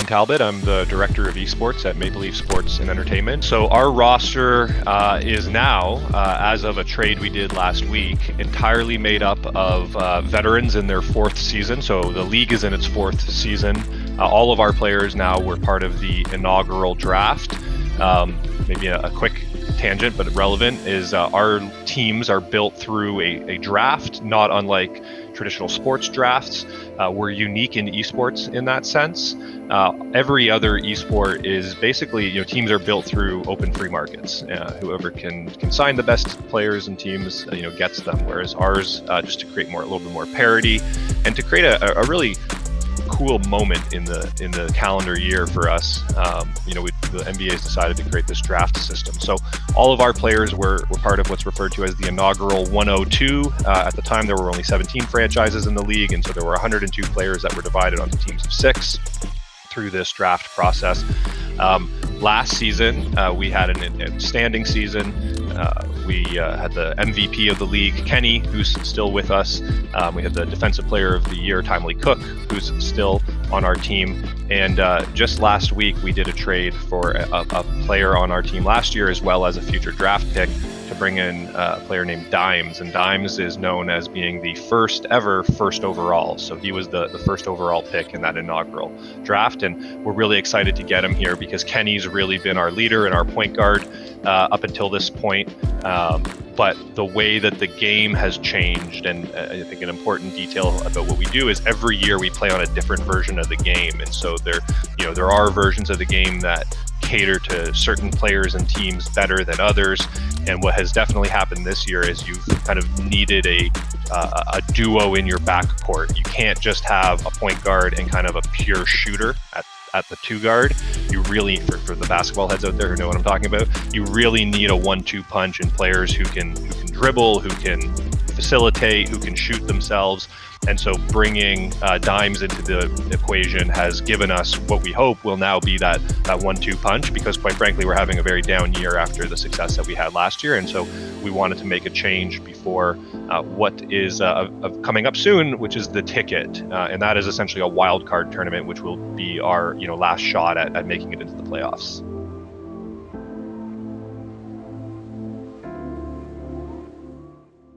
Shane Talbot. I'm the Director of eSports at Maple Leaf Sports and Entertainment. So our roster is now, as of a trade we did last week, entirely made up of veterans in their fourth season. So the league is in its fourth season. All of our players now were part of the inaugural draft. Maybe a quick tangent, but relevant, is our teams are built through a draft, not unlike traditional sports drafts. We're unique in esports in that sense. Every other esport is basically, teams are built through open free markets. Whoever can sign the best players and teams, gets them. Whereas ours, just to create a little bit more parity, and to create a really cool moment in the calendar year for us. The NBA has decided to create this draft system. So all of our players were part of what's referred to as the inaugural 102. At the time, there were only 17 franchises in the league, and so there were 102 players that were divided onto teams of 6 through this draft process. Last season, we had an outstanding season. We had the MVP of the league, Kenny, who's still with us. We had the Defensive Player of the Year, Timely Cook, who's still on our team. And just last week, we did a trade for a player on our team last year, as well as a future draft pick, to bring in a player named Dimes. And Dimes is known as being the first overall. So he was the first overall pick in that inaugural draft. And we're really excited to get him here because Kenny's really been our leader and our point guard up until this point. But the way that the game has changed, and I think an important detail about what we do is every year we play on a different version of the game. And so there are versions of the game that cater to certain players and teams better than others. And what has definitely happened this year is you've kind of needed a duo in your backcourt. You can't just have a point guard and kind of a pure shooter at the 2 guard. You really, for the basketball heads out there who know what I'm talking about, you really need a 1-2 punch in players who can dribble, who can facilitate, who can shoot themselves. And so bringing Dimes into the equation has given us what we hope will now be that 1-2 punch, because quite frankly, we're having a very down year after the success that we had last year. And so we wanted to make a change before what is coming up soon, which is the ticket. And that is essentially a wild card tournament, which will be our last shot at making it into the playoffs.